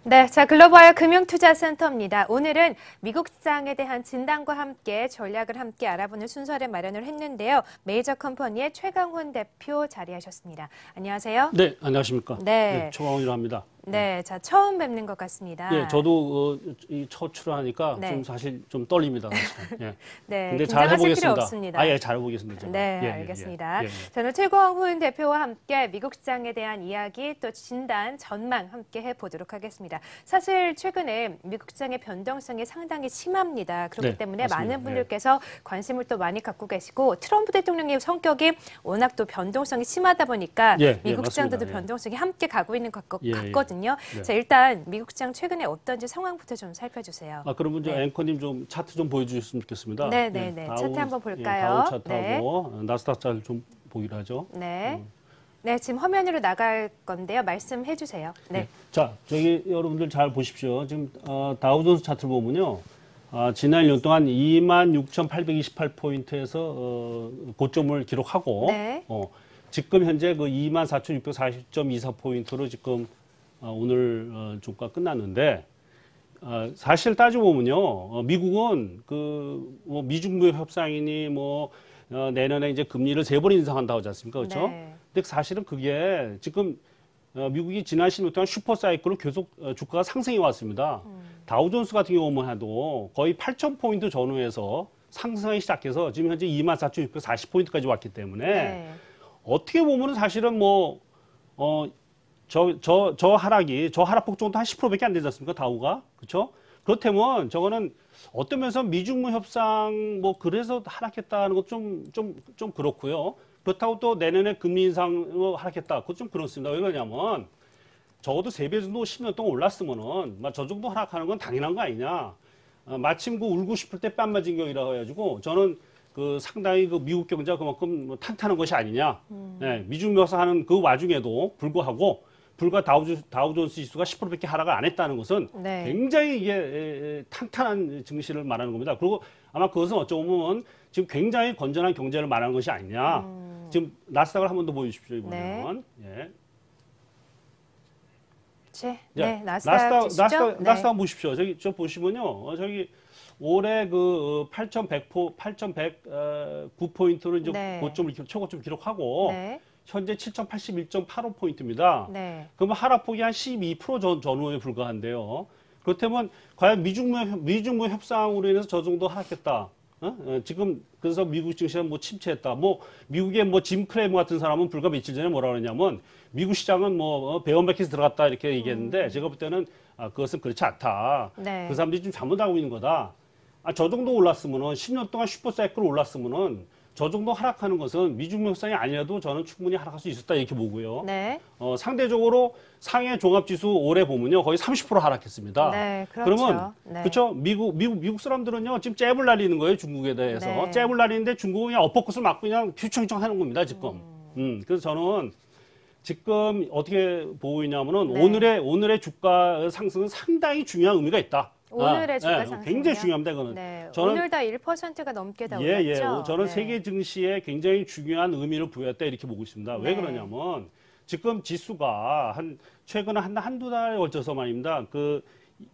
네, 자 글로벌 금융투자센터입니다. 오늘은 미국 시장에 대한 진단과 함께 전략을 함께 알아보는 순서를 마련을 했는데요. 메이저 컴퍼니의 최강훈 대표 자리하셨습니다. 안녕하세요. 네, 안녕하십니까. 네, 최강훈이라 합니다. 네, 자 처음 뵙는 것 같습니다. 네, 저도 이 첫 출연하니까 네. 좀 사실 좀 떨립니다. 예. 네, 근데 잘 긴장하실 필요 해보겠습니다. 없습니다. 예, 잘 해보겠습니다. 제가. 네, 예, 알겠습니다. 예. 저는 최강훈 대표와 함께 미국 시장에 대한 이야기 또 진단, 전망 함께 해보도록 하겠습니다. 사실 최근에 미국 시장의 변동성이 상당히 심합니다. 그렇기 네, 때문에 맞습니다. 많은 분들께서 관심을 또 많이 갖고 계시고 트럼프 대통령의 성격이 워낙 또 변동성이 심하다 보니까 미국 시장도 맞습니다. 변동성이 함께 가고 있는 것 같거든요. 네. 자, 일단 미국 시장 최근에 어떤지 상황부터 좀 살펴주세요. 그러면 저 앵커님 좀 차트 좀 보여주셨으면 좋겠습니다. 네. 차트 한번 볼까요? 다우 차트하고 나스닥 차트 좀 보기로 하죠. 네. 네, 지금 화면으로 나갈 건데요. 말씀해 주세요. 네. 자, 저기 여러분들 잘 보십시오. 지금 다우존스 차트를 보면요. 지난 1년 동안 24,828포인트에서 고점을 기록하고 네. 지금 현재 그 24,640.24포인트로 지금 오늘 주가 끝났는데 사실 따지고 보면요. 미국은 뭐 미중무역 협상이니 내년에 이제 금리를 3번 인상한다고 하지 않습니까? 그렇죠? 네. 근데 사실은 그게 지금 미국이 지난 10년 동안 슈퍼사이클로 계속 주가가 상승해 왔습니다. 다우존스 같은 경우만 해도 거의 8,000포인트 전후에서 상승하기 시작해서 지금 현재 24,640포인트까지 왔기 때문에 네. 어떻게 보면은 사실은 저 하락폭 정도 한 10%밖에 안 되지 않습니까? 다우가. 그렇죠? 그렇다면 저거는 어떤 면에서 미중무 협상 그래서 하락했다는 것도 좀 그렇고요. 그렇다고 또 내년에 금리 인상으로 하락했다. 그것도 좀 그렇습니다. 왜 그러냐면 적어도 3배 정도 10년 동안 올랐으면은 저 정도 하락하는 건 당연한 거 아니냐. 마침 그 울고 싶을 때 뺨 맞은 격이라고 해가지고 저는 상당히 미국 경제가 그만큼 탄탄한 것이 아니냐. 네, 미중 협상하는 그 와중에도 불구하고 다우존스 지수가 10%밖에 하락을 안 했다는 것은 네. 굉장히 이게 탄탄한 증시를 말하는 겁니다. 그리고 아마 그것은 어쩌면 지금 굉장히 건전한 경제를 말하는 것이 아니냐. 지금 나스닥을 한 번 더 보여주십시오. 이번에는. 네. 네, 나스닥 보십시오. 저 보시면요. 저기 올해 8,109포인트로 이제 초고점 기록하고 현재 7,081.85포인트입니다. 네. 그러면 하락폭이 한 12% 전후에 불과한데요. 그렇다면 과연 미중무 협상으로 인해서 저 정도 하락했다. 지금 그래서 미국 증시가 침체했다. 미국의 짐 크레이머 같은 사람은 불과 며칠 전에 뭐라 그러냐면 미국 시장은 베어마켓에 들어갔다 이렇게 얘기했는데 제가 볼 때는 그것은 그렇지 않다. 네. 그 사람들이 좀 잘못하고 있는 거다. 저 정도 올랐으면은 10년 동안 슈퍼사이클 올랐으면은 저 정도 하락하는 것은 미중 협상이 아니라도 저는 충분히 하락할 수 있었다 이렇게 보고요. 네. 상대적으로 상해 종합지수 올해 보면요 거의 30% 하락했습니다. 네, 그렇죠. 그러면 그렇죠. 미국 사람들은요 지금 잽을 날리는 거예요 중국에 대해서 잽을 날리는데 중국은 그냥 엇박것을 맞고 그냥 휘청휘청 하는 겁니다 지금. 그래서 저는 지금 어떻게 보고 있냐면은 오늘의 주가 상승은 상당히 중요한 의미가 있다. 오늘의 주가 상승 굉장히 중요합니다. 그거는. 네, 저는 오늘 다 1%가 넘게 다 올랐죠. 저는 세계 증시에 굉장히 중요한 의미를 부여했다 이렇게 보고 있습니다. 왜 그러냐면 지금 지수가 최근에 한두 달에 걸쳐서 말입니다.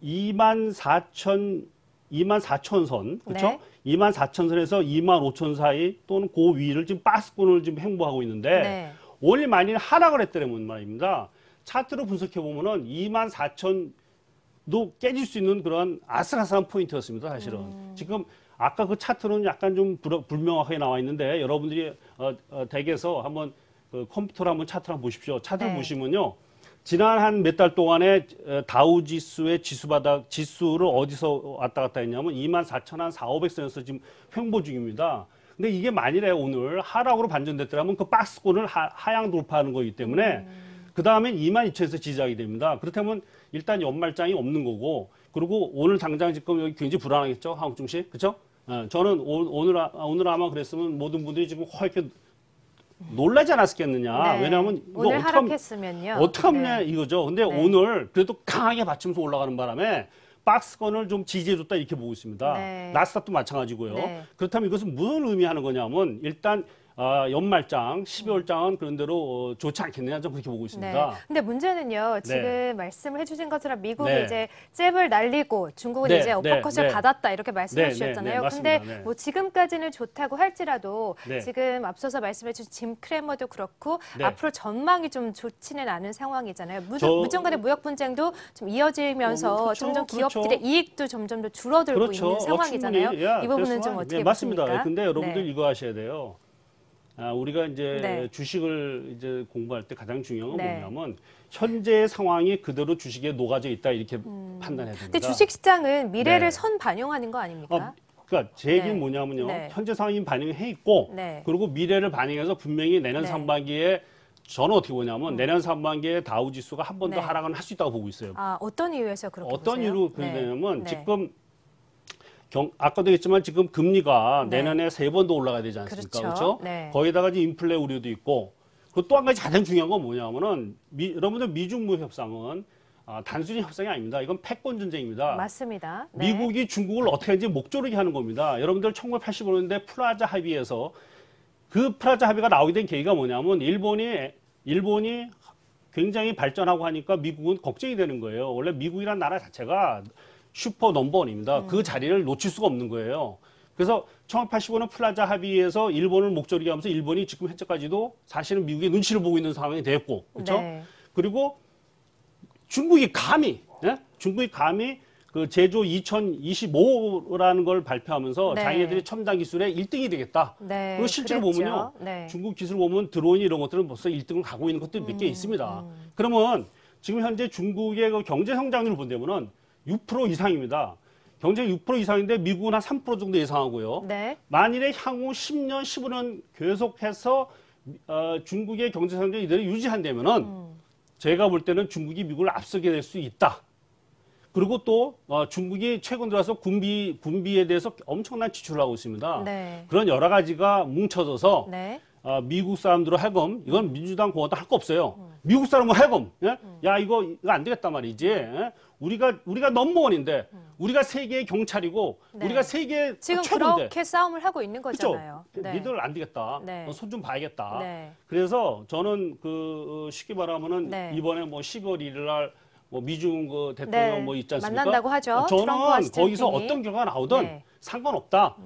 24,000선, 그렇죠? 24,000선에서 25,000 사이 또는 그 위를 지금 박스권을 지금 횡보하고 있는데 오늘 만일 하락을 했다면 말입니다. 차트로 분석해 보면은 24,000도 깨질 수 있는 그런 아슬아슬한 포인트였습니다. 사실은 지금 아까 그 차트는 약간 좀 불명확하게 나와 있는데 여러분들이 댁에서 한번 컴퓨터로 한번 차트를 한번 보십시오. 차트를 보시면요. 지난 한 몇 달 동안에 다우 지수의 지수를 어디서 왔다 갔다 했냐면 24,400선에서 지금 횡보 중입니다. 근데 이게 만일에 오늘 하락으로 반전됐더라면 그 박스권을 하향 돌파하는 거기 때문에 그 다음엔 22,000에서 지지하게 됩니다. 그렇다면 일단 연말장이 없는 거고 그리고 오늘 당장 지금 여기 굉장히 불안하겠죠 한국 증시 그렇죠? 저는 오늘 아마 그랬으면 모든 분들이 지금 이렇게 놀라지 않았겠느냐. 왜냐하면 오늘 하락했으면요. 어떻게 하냐 이거죠. 근데 오늘 그래도 강하게 받치면서 올라가는 바람에 박스권을 좀 지지해줬다 이렇게 보고 있습니다. 나스닥도 마찬가지고요. 그렇다면 이것은 무슨 의미하는 거냐면 일단 연말장, 12월장은 그런 대로 좋지 않겠느냐, 좀 그렇게 보고 있습니다. 네. 근데 문제는요, 네. 지금 말씀을 해주신 것처럼 미국이 네. 이제 잽을 날리고 중국은 네, 이제 어퍼컷을 네. 받았다 이렇게 말씀해 네, 주셨잖아요. 네, 맞습니다. 근데 네. 뭐 지금까지는 좋다고 할지라도 네. 지금 앞서서 말씀해 주신 짐 크레머도 그렇고 네. 앞으로 전망이 좀 좋지는 않은 상황이잖아요. 저- 무중 간의 무역 분쟁도 좀 이어지면서 그렇죠, 점점 그렇죠. 기업들의 이익도 점점 더 줄어들고 있는 상황이잖아요. 충분히, 야, 이 부분은 그래서, 좀 어떻게 네, 맞습니다. 보십니까? 근데 여러분들 네. 이거 아셔야 돼요. 우리가 이제 네. 주식을 이제 공부할 때 가장 중요한 건 네. 뭐냐면 현재 상황이 그대로 주식에 녹아져 있다 이렇게 판단해야 됩니다. 근데 주식 시장은 미래를 네. 선 반영하는 거 아닙니까? 그러니까 제 얘기는 네. 뭐냐면요. 네. 현재 상황이 반영해 있고 네. 그리고 미래를 반영해서 분명히 내년 네. 상반기에 저는 어떻게 보냐면 내년 상반기에 다우 지수가 한 번 더 네. 하락은 할 수 있다고 보고 있어요. 어떤 이유에서 그렇게 어떤 보세요? 이유로 그러냐면 네. 지금 아까도 했지만 지금 금리가 네. 내년에 3번 더 올라가야 되지 않습니까? 그렇죠. 그렇죠? 네. 거기다가 이제 인플레 우려도 있고 그리고 또 한 가지 가장 중요한 건 뭐냐면은 여러분들 미중 무역 협상은 단순히 협상이 아닙니다. 이건 패권 전쟁입니다. 맞습니다. 네. 미국이 중국을 어떻게 하는지 목조르게 하는 겁니다. 여러분들 1985년대 프라자 합의에서 그 프라자 합의가 나오게 된 계기가 뭐냐면 일본이 굉장히 발전하고 하니까 미국은 걱정이 되는 거예요. 원래 미국이라는 나라 자체가 슈퍼 넘버원입니다. 그 자리를 놓칠 수가 없는 거예요. 그래서 1985년 플라자 합의에서 일본을 목조르게 하면서 일본이 지금 현재까지도 사실은 미국의 눈치를 보고 있는 상황이 됐고, 그렇죠? 네. 그리고 중국이 감히 그 제조 2025라는 걸 발표하면서 네. 자기네들이 첨단 기술의 1등이 되겠다. 네, 그리고 실제로 그랬죠. 보면요. 네. 중국 기술 보면 드론 이런 것들은 벌써 1등을 가고 있는 것들이 몇 개 있습니다. 그러면 지금 현재 중국의 그 경제 성장률을 본다면은 6% 이상입니다. 경쟁 6% 이상인데 미국은 한 3% 정도 예상하고요. 네. 만일에 향후 10년, 15년 계속해서 중국의 경제 성장이 이대로 유지한다면은 제가 볼 때는 중국이 미국을 앞서게 될 수 있다. 그리고 또 중국이 최근 들어서 군비에 대해서 엄청난 지출을 하고 있습니다. 네. 그런 여러 가지가 뭉쳐져서 네. 미국 사람들은 하여금 이건 민주당 공화당 할 거 없어요. 미국 사람은 하여금 야 이거 안 되겠단 말이지. 우리가 넘버원인데 우리가 세계의 경찰이고 네. 우리가 세계 지금 최고인데 그렇게 싸움을 하고 있는 그렇죠. 거잖아요. 네. 니들 안 되겠다. 네. 손 좀 봐야겠다. 네. 그래서 저는 쉽게 말하면은 네. 이번에 뭐 12월 1일 날 뭐 미중 그 대통령 네. 뭐 있지 않습니까? 만난다고 하죠. 저는 트럼프와 거기서 시진핑이. 어떤 결과가 나오든 네. 상관없다.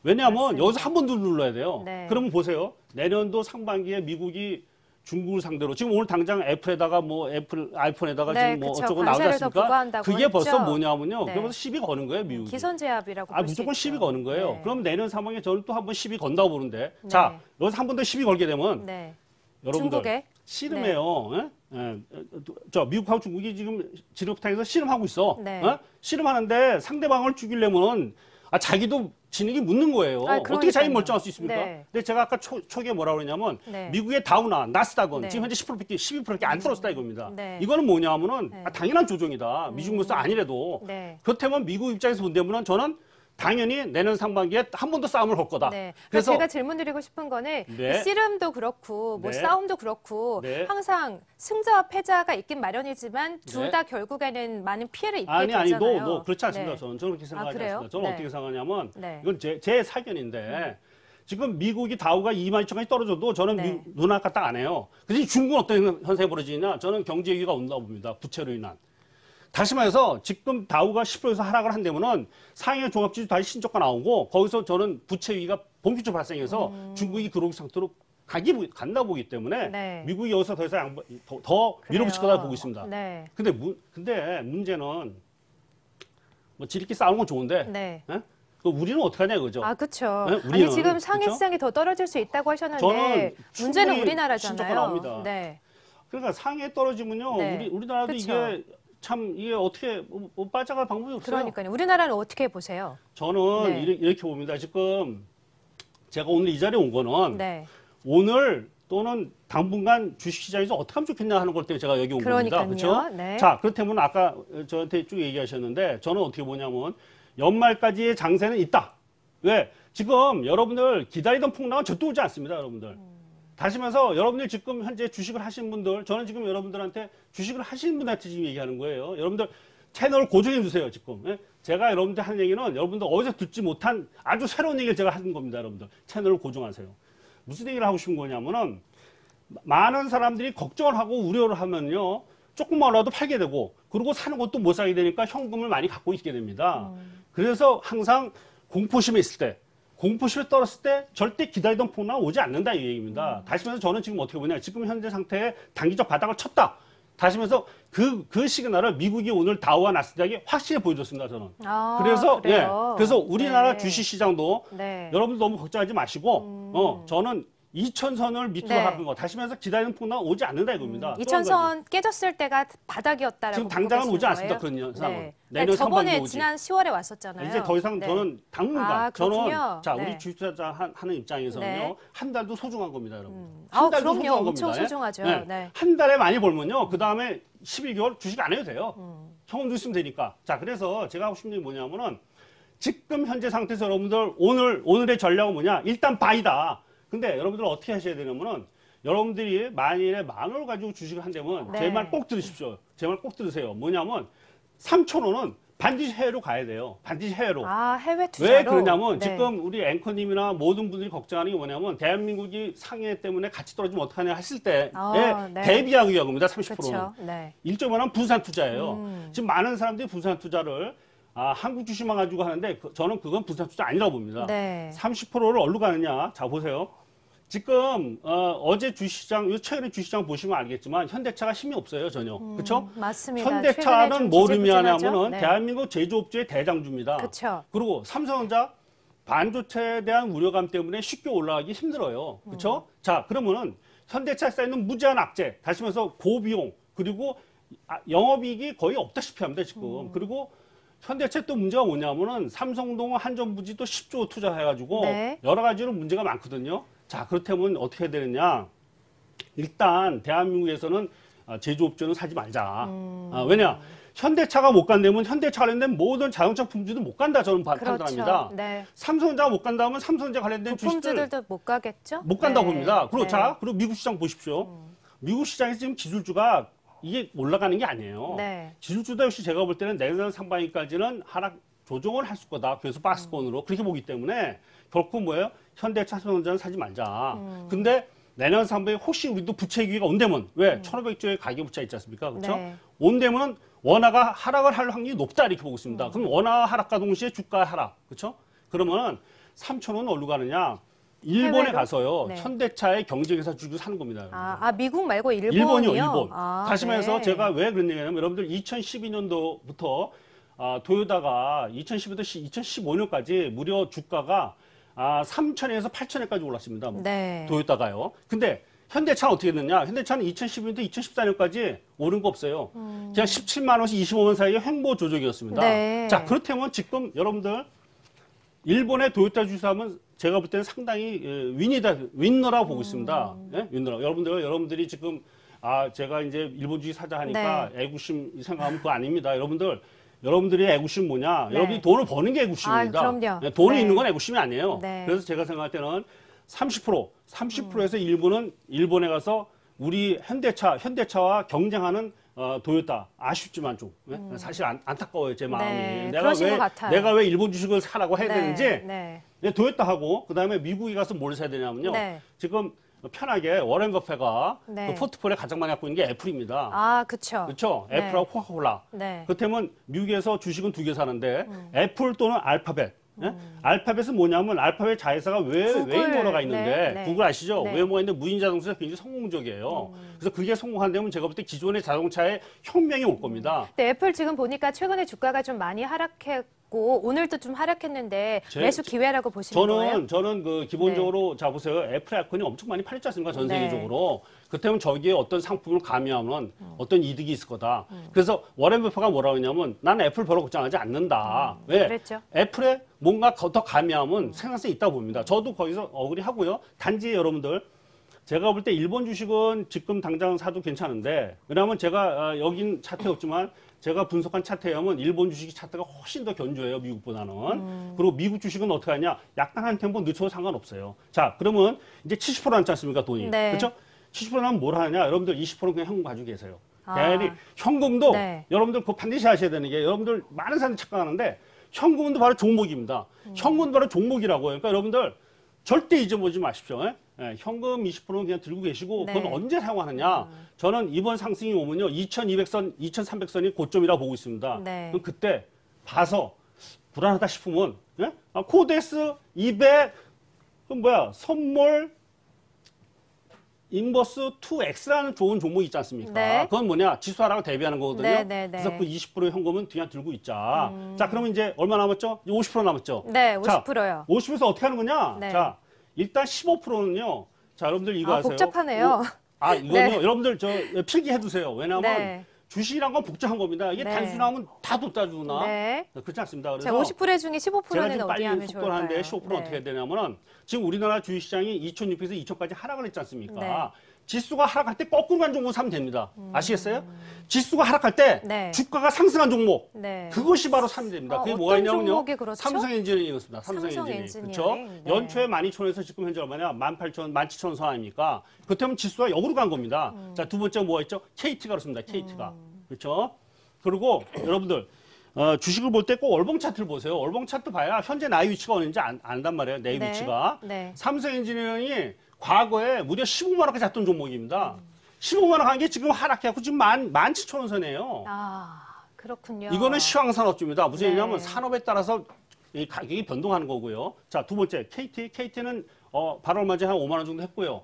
왜냐하면 맞습니다. 여기서 한 번 더 눌러야 돼요. 네. 그러면 보세요. 내년도 상반기에 미국이 중국을 상대로 지금 오늘 당장 애플에다가 뭐 애플 아이폰에다가 네, 지금 뭐 그쵸. 어쩌고 나오지 관세를 더 않습니까? 부과한다고 그게 했죠. 벌써 뭐냐면요. 네. 그게 벌써 시비 거는 거예요, 미국이. 기선제압이라고 볼 수 있죠. 무조건 시비 거는 거예요. 네. 그럼 내년 상황에 저는 또 한 번 시비 건다고 보는데 네. 자, 여기서 한 번 더 시비 걸게 되면 네. 여러분들 중국에 씨름해요. 저 미국하고 중국이 지금 지력탕에서 씨름하고 있어. 네. 씨름하는데 상대방을 죽이려면 자기도 진흙이 묻는 거예요. 어떻게 자기 그러니까요. 멀쩡할 수 있습니까? 네. 근데 제가 아까 초기에 뭐라고 그랬냐면 네. 미국의 다우나 나스닥은 네. 지금 현재 10%밖에 12%밖에 안 떨어졌다 이겁니다. 네. 이거는 뭐냐면은 네. 당연한 조정이다. 미중물세 아니래도 네. 그렇다면 미국 입장에서 본다면 저는 당연히 내년 상반기에 한 번 더 싸움을 걸 거다. 네. 그래서 제가 질문드리고 싶은 거는 네. 씨름도 그렇고 뭐 네. 싸움도 그렇고 네. 항상 승자와 패자가 있긴 마련이지만 둘 네. 다 결국에는 많은 피해를 입게 아니 되잖아요. 뭐 그렇지 않습니다. 네. 저는 그렇게 생각하지 그래요? 않습니다. 저는 네. 어떻게 생각하냐면 네. 이건 제 사견인데 지금 미국이 다우가 22,000까지 떨어져도 저는 네. 눈알 까딱 안 해요. 그래서 중국은 어떤 현상이 벌어지냐? 저는 경제 위기가 온다고 봅니다. 부채로 인한. 다시 말해서 지금 다우가 10%에서 하락을 한다면은 상해 종합지수 다시 신저가 나오고 거기서 저는 부채 위기가 본격적으로 발생해서 중국이 그러기 상태로 간다 보기 때문에 네. 미국이 여기서 더 이상 더 밀어붙일 거다 보고 있습니다. 네. 근데 문제는 뭐 지리끼리 싸우는 건 좋은데 네. 우리는 어떻게 하냐 이거죠. 그렇죠. 네, 아니 우리는, 지금 상해 그렇죠? 시장이 더 떨어질 수 있다고 하셨는데 저는 문제는 충분히 우리나라잖아요. 신저가 나옵니다. 네. 그러니까 상해 떨어지면요. 네. 우리나라도 그쵸. 이게 어떻게 빠져갈 방법이 없어요. 그러니까요. 우리나라는 어떻게 보세요? 저는 네. 이렇게 봅니다. 지금 제가 오늘 이 자리에 온 거는 네. 오늘 또는 당분간 주식시장에서 어떻게 하면 좋겠냐 하는 것 때문에 제가 여기 온 겁니다. 그러니까요. 그렇죠? 네. 자, 그렇다면 아까 저한테 쭉 얘기하셨는데 저는 어떻게 보냐면 연말까지의 장세는 있다. 왜? 지금 여러분들 기다리던 폭락은 절대 오지 않습니다, 여러분들. 다시 말해서 여러분들 지금 현재 주식을 하시는 분들, 저는 지금 여러분들한테 주식을 하시는 분한테 지금 얘기하는 거예요. 여러분들 채널 고정해 주세요, 지금. 예? 제가 여러분들 하는 얘기는 여러분들 어디서 듣지 못한 아주 새로운 얘기를 제가 하는 겁니다, 여러분들. 채널을 고정하세요. 무슨 얘기를 하고 싶은 거냐면은 많은 사람들이 걱정을 하고 우려를 하면요. 조금만이라도 팔게 되고 그리고 사는 것도 못 사게 되니까 현금을 많이 갖고 있게 됩니다. 그래서 항상 공포심에 있을 때 공포심에 떨었을 때 절대 기다리던 폭락 오지 않는다 이 얘기입니다. 다시 말해서 저는 지금 어떻게 보냐. 지금 현재 상태에 단기적 바닥을 쳤다. 다시 말해서 그 시그널을 미국이 오늘 다우와 나스닥이 확실히 보여줬습니다. 저는. 그래서 그래요? 그래서 우리나라 네. 주식 시장도 네. 여러분들 너무 걱정하지 마시고 저는 2000선을 밑으로 네. 하는 거 다시 말해서 기다리는 폭락 오지 않는다 이겁니다. 또 한 가지. 2000선 깨졌을 때가 바닥이었다라고 지금 보고 당장은 계시는 오지 않습니다. 거예요? 그런 현상은. 네. 내년 저번에 상반기에 오지. 지난 10월에 왔었잖아요. 이제 더 이상 네. 저는 당분간 저는 그렇군요. 자 네. 우리 주식 투자 하는 입장에서는요 네. 한 달도 소중한 겁니다, 여러분. 아, 한 달도 그럼요. 소중한 엄청 겁니다. 소중하죠. 네. 네. 한 달에 많이 벌면요 그 다음에 12개월 주식 안 해도 돼요. 경험도 있으면 되니까. 자 그래서 제가 하고 싶은 게 뭐냐면은 지금 현재 상태에서 여러분들 오늘의 전략은 뭐냐? 일단 바이다. 근데 여러분들 어떻게 하셔야 되냐면은 여러분들이 만일에 10,000원을 가지고 주식을 한다면 네. 제 말 꼭 들으십시오. 제 말 꼭 들으세요. 뭐냐면 3,000원은 반드시 해외로 가야 돼요. 반드시 해외로. 아, 해외 투자로. 왜 그러냐면 네. 지금 우리 앵커님이나 모든 분들이 걱정하는 게 뭐냐면 대한민국이 상해 때문에 가치 떨어지면 어떡하냐 했을 때에 네. 대비하기 위한 겁니다. 30%는. 그렇죠. 네. 1.5는 분산 투자예요. 지금 많은 사람들이 분산 투자를 한국 주식만 가지고 하는데 저는 그건 분산 투자 아니라고 봅니다. 네. 30%를 어디로 가느냐? 자 보세요. 지금 어제 주식시장, 최근에 주식시장 보시면 알겠지만 현대차가 힘이 없어요 전혀. 그렇죠? 맞습니다. 최근에 현대차는 좀 뭘 지지부진하죠? 의미하냐면은 네. 대한민국 제조업주의 대장주입니다. 그렇죠. 그리고 삼성전자 반도체에 대한 우려감 때문에 쉽게 올라가기 힘들어요. 그렇죠? 자, 그러면은 현대차에 쌓이는 무제한 악재, 다시 말해서 고비용, 그리고 영업이익이 거의 없다시피 합니다, 지금. 그리고 현대차 또 문제가 뭐냐면은 삼성동 한전부지 또 10조 투자해가지고 네. 여러 가지로 문제가 많거든요. 자, 그렇다면 어떻게 해야 되느냐? 일단 대한민국에서는 제조업주는 사지 말자. 왜냐? 현대차가 못 간다면 현대차 관련된 모든 자동차 품질도 못 간다 저는 판단합니다. 그렇죠. 네. 삼성전자가 못 간다면 삼성전자 관련된 주식들 부품주들도 못 가겠죠? 못 간다고 네. 봅니다. 그리고 네. 자, 그리고 미국 시장 보십시오. 미국 시장에서 지금 기술주가 이게 올라가는 게 아니에요. 네. 기술주도 역시 제가 볼 때는 내년 상반기까지는 하락 조정을 할 거다. 그래서 박스권으로 그렇게 보기 때문에 결코 뭐예요? 현대차, 삼성전자는 사지 말자. 근데 내년 상반기에 혹시 우리도 부채 기회가 온다면 왜 1,500조의 가계부채 있지 않습니까? 그렇죠? 네. 온다면은 원화가 하락을 할 확률이 높다 이렇게 보고 있습니다. 그럼 원화 하락과 동시에 주가 하락, 그렇죠? 그러면은 3,000원 어디로 가느냐? 일본에 해외로? 가서요. 네. 현대차의 경쟁회사 주식을 사는 겁니다. 미국 말고 일본이요? 일본이요, 일본. 다시 말해서 네. 제가 왜 그런 얘기냐면 여러분들 2012년도부터 도요다가 2012년부터 2015년까지 무려 주가가 3,000에서 8,000원까지 올랐습니다. 네. 도요다가요. 근데 현대차는 어떻게 됐느냐? 현대차는 2012년부터 2014년까지 오른 거 없어요. 그냥 17만 원에서 25만 사이의 횡보 조정이었습니다. 네. 자, 그렇다면 지금 여러분들 일본의 도요타 주사하면 제가 볼 때는 상당히 윈너라고 보고 있습니다. 예? 윈너라. 여러분들이 지금 제가 이제 일본 주식 사자 하니까 애구심 생각하면 그거 아닙니다. 여러분들이 애구심 뭐냐? 네. 여러분이 돈을 버는 게 애구심입니다. 그럼요. 네, 돈이 네. 있는 건 애구심이 아니에요. 네. 그래서 제가 생각할 때는 30%에서 일본은 일본에 가서 우리 현대차와 경쟁하는 도요타 아쉽지만 좀 사실 안타까워요 제 마음이. 네, 그러신 것 같아요. 내가 왜 일본 주식을 사라고 해야 네, 되는지 네. 도요타하고 그다음에 미국에 가서 뭘 사야 되냐면요. 네. 지금 편하게 워렌 버페가 네. 그 포트폴리오에 가장 많이 갖고 있는 게 애플입니다. 그렇죠. 그렇죠? 네. 애플하고 코카콜라. 네. 그렇다면 미국에서 주식은 2개 사는데 애플 또는 알파벳. 예? 알파벳은 뭐냐면 알파벳 자회사가 웨이모어가 있는데 네, 네. 구글 아시죠? 네. 웨이모어가 있는데 무인 자동차가 굉장히 성공적이에요. 그래서 그게 성공한다면 제가 볼 때 기존의 자동차에 혁명이 올 겁니다. 근데 애플 지금 보니까 최근에 주가가 좀 많이 하락했고 오늘도 좀 하락했는데 매수 기회라고 보시는 거예요? 저는 그 기본적으로 자 보세요. 애플 아이콘이 엄청 많이 팔렸지 않습니까? 전 세계적으로. 그렇다면 저기에 어떤 상품을 가미하면 어떤 이득이 있을 거다. 그래서 워렌 버퍼가 뭐라고 했냐면 나는 애플 별로 걱정하지 않는다. 왜? 그랬죠. 애플에 뭔가 더 가미하면 생산성이 있다고 봅니다. 저도 거기서 어그리 하고요. 단지 여러분들 제가 볼 때 일본 주식은 지금 당장 사도 괜찮은데 왜냐하면 제가 여긴 차트에 없지만 제가 분석한 차트에 하면 일본 주식이 차트가 훨씬 더 견조해요. 미국보다는. 그리고 미국 주식은 어떻게 하냐. 약간 한 템포 늦춰도 상관없어요. 자 그러면 이제 70% 남지 않습니까? 돈이. 네. 그렇죠? 70% 나면 뭘 하냐. 여러분들 20%는 그냥 현금 가지고 계세요. 대리 현금도 네. 여러분들 그거 반드시 하셔야 되는 게 여러분들 많은 사람들이 착각하는데 현금도 바로 종목입니다. 현금도 바로 종목이라고요. 그러니까 여러분들 절대 잊어보지 마십시오. 예? 예, 현금 20%는 그냥 들고 계시고 네. 그건 언제 사용하느냐? 저는 이번 상승이 오면요 2,200선, 2,300선이 고점이라 보고 있습니다. 네. 그럼 그때 봐서 불안하다 싶으면 예? 코덱스 200 그럼 뭐야 선몰 인버스 2X라는 좋은 종목이 있지 않습니까? 네. 그건 뭐냐? 지수 하락을 대비하는 거거든요. 네, 네, 네. 그래서 그 20%의 현금은 그냥 들고 있자. 자, 그러면 이제 얼마 남았죠? 50% 남았죠? 네, 50%요. 50에서 어떻게 하는 거냐? 네. 자, 일단 15%는요. 자, 여러분들 이거 아, 아세요? 복잡하네요. 이거는요. 네. 여러분들 저 필기해 두세요. 왜냐하면 네. 주식이란 건 복잡한 겁니다. 이게 네. 단순하면 다 뒀다 주나? 네. 그렇지 않습니다. 그래서 자, 50% 중에 제가 15%는 지금 어디 빨리 하면 속도를 하는데 좋을까요? 15%는 어떻게 해야 되냐면은 지금 우리나라 주식시장이 2,600에서 2,000까지 하락을 했지 않습니까? 네. 지수가 하락할 때 거꾸로 간 종목 사면 됩니다. 아시겠어요? 지수가 하락할 때 네. 주가가 상승한 종목 네. 그것이 바로 사면 됩니다. 그게 어떤 뭐가 있냐면요. 종목이 그렇죠? 삼성엔지니어링이었습니다. 삼성 삼성엔지니어링. 엔지니어링. 그렇죠? 네. 연초에 12,000원에서 지금 현재 얼마냐? 18,000원, 17,000원 선 아닙니까? 그렇다면 지수가 역으로 간 겁니다. 자, 두 번째 뭐가 있죠? KT가 그렇습니다. KT가. 그렇죠? 그리고 여러분들 주식을 볼 때 꼭 월봉 차트를 보세요. 월봉 차트 봐야 현재 나의 위치가 어딘지 안단 말이에요. 내 네. 위치가. 네. 삼성엔지니어링이 과거에 무려 15만 원까지 잤던 종목입니다. 15만 원 간 게 지금 하락해갖고 지금 17,000원 선이에요. 아, 그렇군요. 이거는 시황산업주입니다. 무슨 네. 얘기냐면 산업에 따라서 이 가격이 변동하는 거고요. 자, 두 번째 KT는 바로 얼마 전에 한 5만 원 정도 했고요.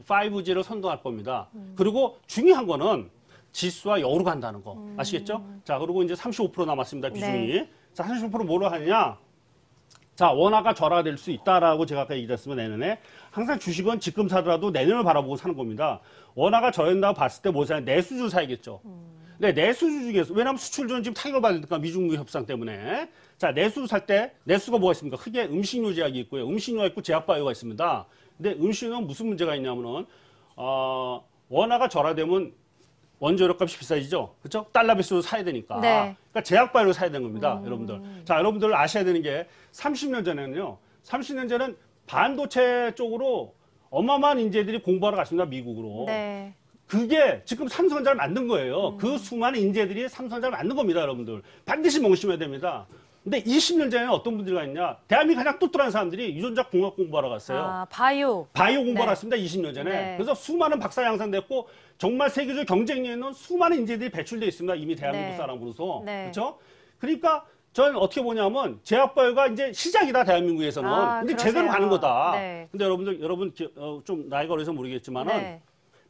5G를 선도할 겁니다. 그리고 중요한 거는 지수와 역으로 간다는 거 아시겠죠? 자, 그리고 이제 35% 남았습니다. 비중이. 네. 자, 35% 뭐로 하느냐? 자, 원화가 절하될 수 있다라고 제가 아까 얘기했으면 내년에 항상 주식은 지금 사더라도 내년을 바라보고 사는 겁니다. 원화가 절한다고 봤을 때 뭐 사냐? 내수주 사야겠죠. 네, 내수주 중에서 왜냐하면 수출주는 지금 타격을 받으니까 미중미 협상 때문에 자, 내수 살 때 내수가 뭐가 있습니까? 크게 음식료 제약이 있고요. 음식료가 있고 제약바이오가 있습니다. 근데 음식료는 무슨 문제가 있냐면은 원화가 절하되면 원재료값이 비싸지죠. 그렇죠? 달러 배수로 사야 되니까. 네. 그러니까 제약바이오를 사야 되는 겁니다, 여러분들. 자, 여러분들 아셔야 되는 게 30년 전에는요. 30년 전에는 반도체 쪽으로 어마어마한 인재들이 공부하러 갔습니다, 미국으로. 네. 그게 지금 삼성전자를 만든 거예요. 그 수많은 인재들이 삼성전자를 만든 겁니다, 여러분들. 반드시 명심해야 됩니다. 근데 20년 전에는 어떤 분들이 갔냐? 대한민국 가장 똘똘한 사람들이 유전자 공학 공부하러 갔어요. 아, 바이오. 공부하러 네. 갔습니다, 20년 전에. 네. 그래서 수많은 박사 양산됐고 정말 세계적 경쟁력에 있는 수많은 인재들이 배출돼 있습니다. 이미 대한민국 네. 사람으로서. 네. 그렇죠? 그러니까 저는 어떻게 보냐면 제약바이오가 이제 시작이다, 대한민국에서는. 아, 근데 그러세요. 제대로 가는 거다. 네. 근데 여러분 좀 나이가 어려서 모르겠지만은 네.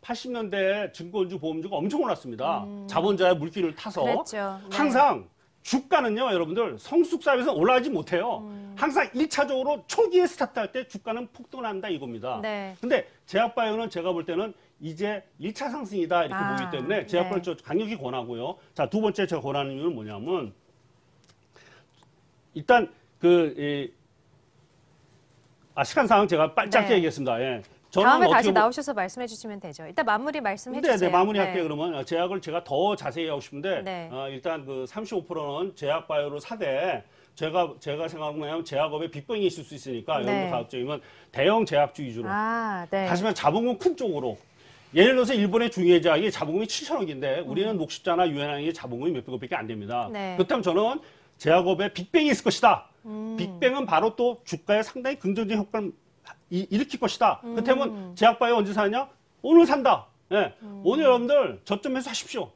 80년대 증권주, 보험주가 엄청 올랐습니다. 자본자의 물길을 타서. 그랬죠. 네. 항상 주가는요, 여러분들 성숙사업에서 올라가지 못해요. 항상 1차적으로 초기에 스타트할 때 주가는 폭등한다 이겁니다. 네. 근데 제약바이오는 제가 볼 때는 이제 1차 상승이다 이렇게 아, 보기 때문에 제약바이오 네. 강력히 권하고요. 자, 두 번째 제가 권하는 이유는 뭐냐면 일단 시간상 제가 짧게 네. 얘기했습니다. 예. 저는 다음에 어떻게 다시 보- 나오셔서 말씀해 주시면 되죠. 일단 마무리 말씀해 네, 주세요. 네, 마무리할게요. 그러면 제약을 제가 더 자세히 하고 싶은데 네. 일단 그 35%는 제약바이오로 사되 제가 생각하면 제약업에 빅뱅이 있을 수 있으니까 네. 여러분들 가급적이면 대형 제약주 위주로 아, 네. 다시 말해 자본금 큰 쪽으로 예를 들어서 일본의 중요해 제약이 자본금이 7천억인데 우리는 녹십자나 유엔항이 자본금이 몇백억밖에 안 됩니다. 네. 그렇다면 저는 제약업에 빅뱅이 있을 것이다. 빅뱅은 바로 또 주가에 상당히 긍정적인 효과를 일으킬 것이다. 그렇다면 제약바이오 언제 사냐? 오늘 산다. 예. 오늘 여러분들 저점에서 하십시오.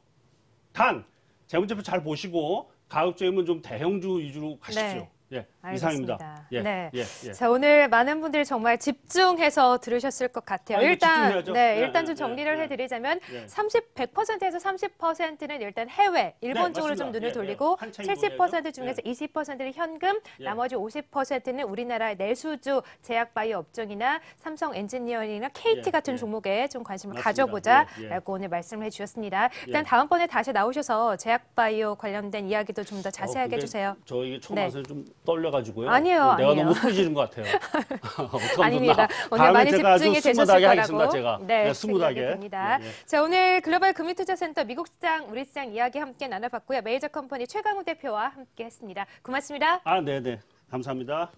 단 재무제표 잘 보시고 가급적이면 좀 대형주 위주로 가십시오. 네. 예, 알겠습니다. 이상입니다. 예, 네. 예, 예. 자, 오늘 많은 분들이 정말 집중해서 들으셨을 것 같아요. 이거 일단, 집중해야죠. 네, 예, 일단 예, 좀 정리를 예, 해드리자면, 예. 100%에서 30%는 일단 해외, 일본 쪽으로 좀 맞습니다. 눈을 예, 예. 돌리고, 한 차이 70% 중에서 보여야죠. 20%는 현금, 예. 나머지 50%는 우리나라의 내수주, 제약바이오 업종이나 삼성 엔지니어링이나 KT 예, 같은 예. 종목에 좀 관심을 맞습니다. 가져보자라고 예, 예. 오늘 말씀을 해주셨습니다. 일단 예. 다음번에 다시 나오셔서 제약바이오 관련된 이야기도 좀 더 자세하게 근데 해주세요. 저 이게 처음 네. 와서 좀 떨려가지고요. 아니에요, 내가 아니에요. 너무 소리 지른 것 같아요. 어떡하면 아닙니다. 좋나. 오늘 다음에 많이 제가 아주 집중이 되셨을 스무드하게 거라고 하겠습니다, 제가. 네, 스무드하게. 생각이 듭니다. 예, 예. 자, 오늘 글로벌 금융투자센터 미국 시장, 우리 시장 이야기 함께 나눠봤고요. 메이저 컴퍼니 최강우 대표와 함께했습니다. 고맙습니다. 네네. 감사합니다.